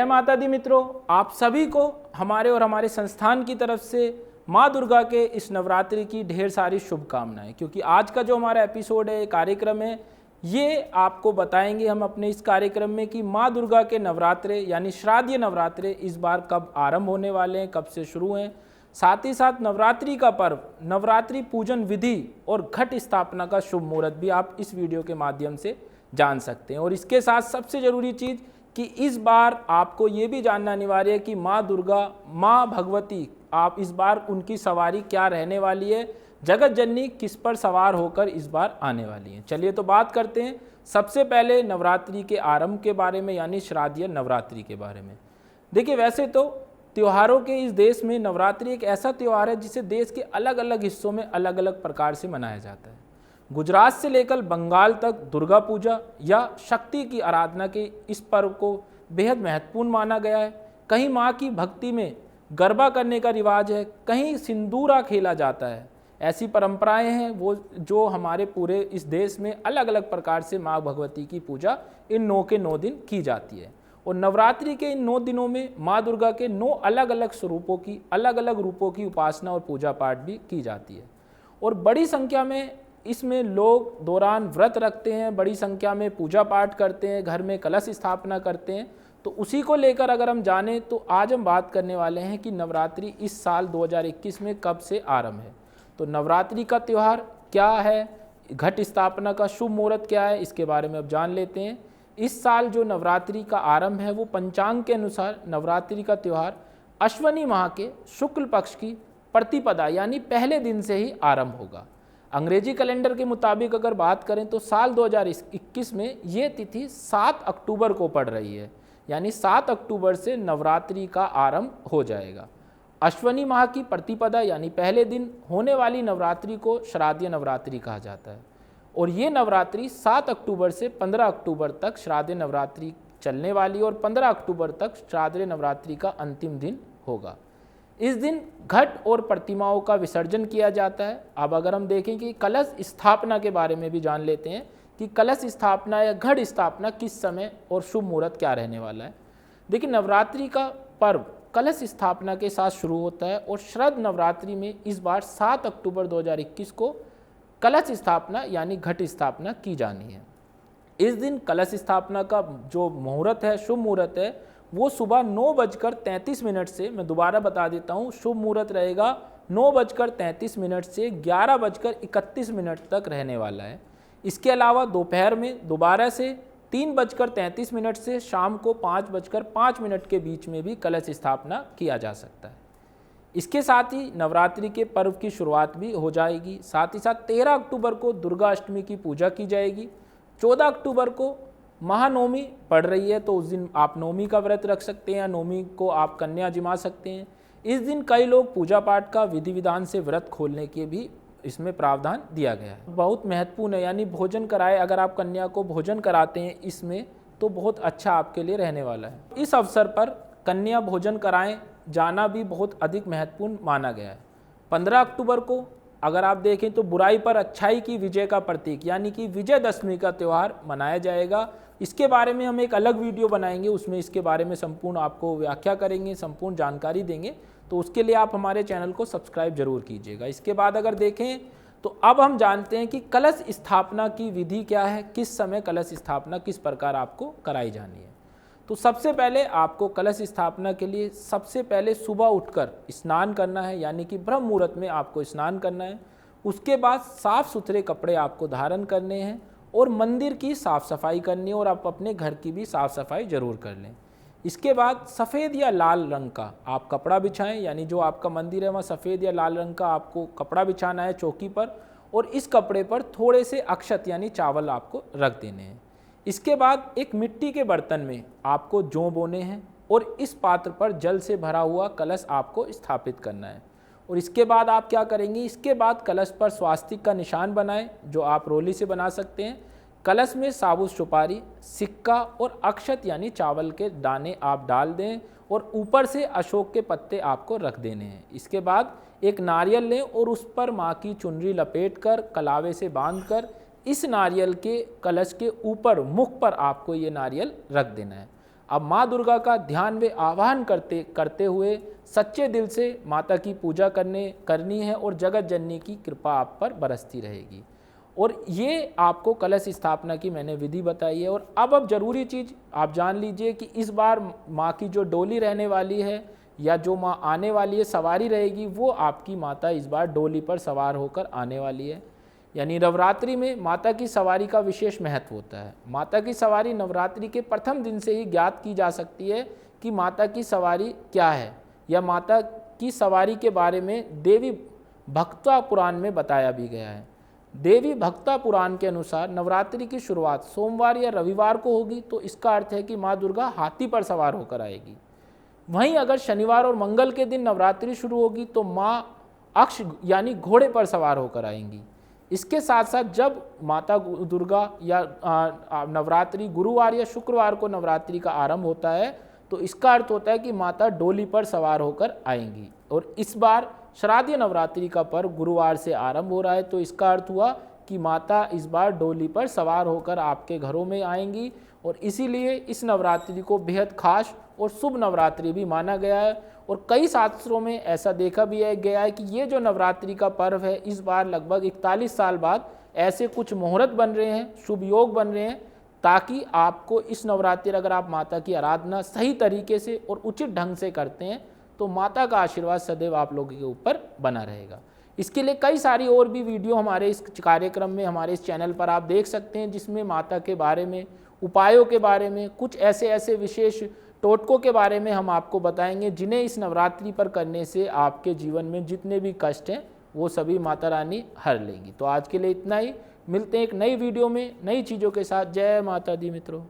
माता दी मित्रों, आप सभी को हमारे और हमारे संस्थान की तरफ से माँ दुर्गा के इस नवरात्रि की ढेर सारी शुभकामनाएं। क्योंकि आज का जो हमारा एपिसोड है, कार्यक्रम है, ये आपको बताएंगे हम अपने इस कार्यक्रम में कि माँ दुर्गा के नवरात्रे यानी श्राद्ध नवरात्रे इस बार कब आरंभ होने वाले हैं, कब से शुरू हैं। साथ ही साथ नवरात्रि का पर्व, नवरात्रि पूजन विधि और घट स्थापना का शुभ मुहूर्त भी आप इस वीडियो के माध्यम से जान सकते हैं। और इसके साथ सबसे ज़रूरी चीज़ कि इस बार आपको ये भी जानना अनिवार्य है कि माँ दुर्गा, माँ भगवती, आप इस बार उनकी सवारी क्या रहने वाली है, जगत जननी किस पर सवार होकर इस बार आने वाली हैं। चलिए तो बात करते हैं सबसे पहले नवरात्रि के आरंभ के बारे में, यानी श्राद्ध नवरात्रि के बारे में। देखिए, वैसे तो त्योहारों के इस देश में नवरात्रि एक ऐसा त्यौहार है जिसे देश के अलग अलग हिस्सों में अलग अलग प्रकार से मनाया जाता है। गुजरात से लेकर बंगाल तक दुर्गा पूजा या शक्ति की आराधना के इस पर्व को बेहद महत्वपूर्ण माना गया है। कहीं माँ की भक्ति में गरबा करने का रिवाज है, कहीं सिंदूरा खेला जाता है। ऐसी परंपराएं हैं वो जो हमारे पूरे इस देश में अलग अलग प्रकार से माँ भगवती की पूजा इन 9 के 9 दिन की जाती है। और नवरात्रि के इन 9 दिनों में माँ दुर्गा के 9 अलग अलग स्वरूपों की, अलग अलग रूपों की उपासना और पूजा पाठ भी की जाती है। और बड़ी संख्या में इसमें लोग दौरान व्रत रखते हैं, बड़ी संख्या में पूजा पाठ करते हैं, घर में कलश स्थापना करते हैं। तो उसी को लेकर अगर हम जानें तो आज हम बात करने वाले हैं कि नवरात्रि इस साल 2021 में कब से आरंभ है। तो नवरात्रि का त्यौहार क्या है, घट स्थापना का शुभ मुहूर्त क्या है, इसके बारे में अब जान लेते हैं। इस साल जो नवरात्रि का आरंभ है वो पंचांग के अनुसार नवरात्रि का त्यौहार अश्वनी माह के शुक्ल पक्ष की प्रतिपदा यानी पहले दिन से ही आरंभ होगा। अंग्रेजी कैलेंडर के मुताबिक अगर बात करें तो साल 2021 में ये तिथि 7 अक्टूबर को पड़ रही है, यानी 7 अक्टूबर से नवरात्रि का आरंभ हो जाएगा। अश्वनी माह की प्रतिपदा यानी पहले दिन होने वाली नवरात्रि को श्राद्ध नवरात्रि कहा जाता है। और ये नवरात्रि 7 अक्टूबर से 15 अक्टूबर तक श्राद्ध नवरात्रि चलने वाली और 15 अक्टूबर तक श्राद्ध नवरात्रि का अंतिम दिन होगा। इस दिन घट और प्रतिमाओं का विसर्जन किया जाता है। अब अगर हम देखें कि कलश स्थापना के बारे में भी जान लेते हैं कि कलश स्थापना या घट स्थापना किस समय और शुभ मुहूर्त क्या रहने वाला है। देखिए, नवरात्रि का पर्व कलश स्थापना के साथ शुरू होता है और श्राद्ध नवरात्रि में इस बार 7 अक्टूबर 2021 को कलश स्थापना यानी घट स्थापना की जानी है। इस दिन कलश स्थापना का जो मुहूर्त है, शुभ मुहूर्त है, वो सुबह 9:33 से, मैं दोबारा बता देता हूँ, शुभ मुहूर्त रहेगा 9:33 से 11:31 तक रहने वाला है। इसके अलावा दोपहर में दोबारा से 3:33 से शाम को 5:05 के बीच में भी कलश स्थापना किया जा सकता है। इसके साथ ही नवरात्रि के पर्व की शुरुआत भी हो जाएगी। साथ ही साथ 13 अक्टूबर को दुर्गा अष्टमी की पूजा की जाएगी। 14 अक्टूबर को महानवमी पड़ रही है, तो उस दिन आप नवमी का व्रत रख सकते हैं, नवमी को आप कन्या जिमा सकते हैं। इस दिन कई लोग पूजा पाठ का विधि विधान से व्रत खोलने के भी इसमें प्रावधान दिया गया है। बहुत महत्वपूर्ण है, यानी भोजन कराए, अगर आप कन्या को भोजन कराते हैं इसमें तो बहुत अच्छा आपके लिए रहने वाला है। इस अवसर पर कन्या भोजन कराएं जाना भी बहुत अधिक महत्वपूर्ण माना गया है। 15 अक्टूबर को अगर आप देखें तो बुराई पर अच्छाई की विजय का प्रतीक यानी कि विजयदशमी का त्यौहार मनाया जाएगा। इसके बारे में हम एक अलग वीडियो बनाएंगे, उसमें इसके बारे में संपूर्ण आपको व्याख्या करेंगे, संपूर्ण जानकारी देंगे। तो उसके लिए आप हमारे चैनल को सब्सक्राइब जरूर कीजिएगा। इसके बाद अगर देखें तो अब हम जानते हैं कि कलश स्थापना की विधि क्या है, किस समय कलश स्थापना किस प्रकार आपको कराई जानी है। तो सबसे पहले आपको कलश स्थापना के लिए सबसे पहले सुबह उठकर स्नान करना है, यानी कि ब्रह्म मुहूर्त में आपको स्नान करना है। उसके बाद साफ सुथरे कपड़े आपको धारण करने हैं और मंदिर की साफ़ सफाई करनी है और आप अपने घर की भी साफ़ सफाई ज़रूर कर लें। इसके बाद सफ़ेद या लाल रंग का आप कपड़ा बिछाएं, यानी जो आपका मंदिर है वहाँ सफ़ेद या लाल रंग का आपको कपड़ा बिछाना है चौकी पर, और इस कपड़े पर थोड़े से अक्षत यानी चावल आपको रख देने हैं। इसके बाद एक मिट्टी के बर्तन में आपको जौ बोने हैं और इस पात्र पर जल से भरा हुआ कलश आपको स्थापित करना है। और इसके बाद आप क्या करेंगे, इसके बाद कलश पर स्वास्तिक का निशान बनाएं, जो आप रोली से बना सकते हैं। कलश में साबुत सुपारी, सिक्का और अक्षत यानी चावल के दाने आप डाल दें और ऊपर से अशोक के पत्ते आपको रख देने हैं। इसके बाद एक नारियल लें और उस पर माँ की चुनरी लपेटकर कलावे से बांधकर इस नारियल के कलश के ऊपर मुख पर आपको ये नारियल रख देना है। अब माँ दुर्गा का ध्यान व आह्वान करते हुए सच्चे दिल से माता की पूजा करनी है और जगत जननी की कृपा आप पर बरसती रहेगी। और ये आपको कलश स्थापना की मैंने विधि बताई है। और अब ज़रूरी चीज़ आप जान लीजिए कि इस बार माँ की जो डोली रहने वाली है या जो माँ आने वाली है, सवारी रहेगी, वो आपकी माता इस बार डोली पर सवार होकर आने वाली है। यानी नवरात्रि में माता की सवारी का विशेष महत्व होता है। माता की सवारी नवरात्रि के प्रथम दिन से ही ज्ञात की जा सकती है कि माता की सवारी क्या है, या माता की सवारी के बारे में देवी भक्ता पुराण में बताया भी गया है। देवी भक्ता पुराण के अनुसार नवरात्रि की शुरुआत सोमवार या रविवार को होगी, तो इसका अर्थ है कि माँ दुर्गा हाथी पर सवार होकर आएगी। वहीं अगर शनिवार और मंगल के दिन नवरात्रि शुरू होगी तो माँ अक्ष यानी घोड़े पर सवार होकर आएंगी। इसके साथ साथ जब माता दुर्गा या नवरात्रि गुरुवार या शुक्रवार को नवरात्रि का आरंभ होता है, तो इसका अर्थ होता है कि माता डोली पर सवार होकर आएंगी। और इस बार श्राद्ध नवरात्रि का पर्व गुरुवार से आरंभ हो रहा है, तो इसका अर्थ हुआ कि माता इस बार डोली पर सवार होकर आपके घरों में आएंगी। और इसीलिए इस नवरात्रि को बेहद खास और शुभ नवरात्रि भी माना गया है। और कई शास्त्रों में ऐसा देखा भी गया है कि ये जो नवरात्रि का पर्व है, इस बार लगभग 41 साल बाद ऐसे कुछ मुहूर्त बन रहे हैं, शुभ योग बन रहे हैं, ताकि आपको इस नवरात्रि अगर आप माता की आराधना सही तरीके से और उचित ढंग से करते हैं तो माता का आशीर्वाद सदैव आप लोगों के ऊपर बना रहेगा। इसके लिए कई सारी और भी वीडियो हमारे इस कार्यक्रम में, हमारे इस चैनल पर आप देख सकते हैं, जिसमें माता के बारे में, उपायों के बारे में, कुछ ऐसे विशेष टोटकों के बारे में हम आपको बताएंगे, जिन्हें इस नवरात्रि पर करने से आपके जीवन में जितने भी कष्ट हैं वो सभी माता रानी हर लेंगी। तो आज के लिए इतना ही, मिलते हैं एक नई वीडियो में नई चीज़ों के साथ। जय माता दी मित्रों।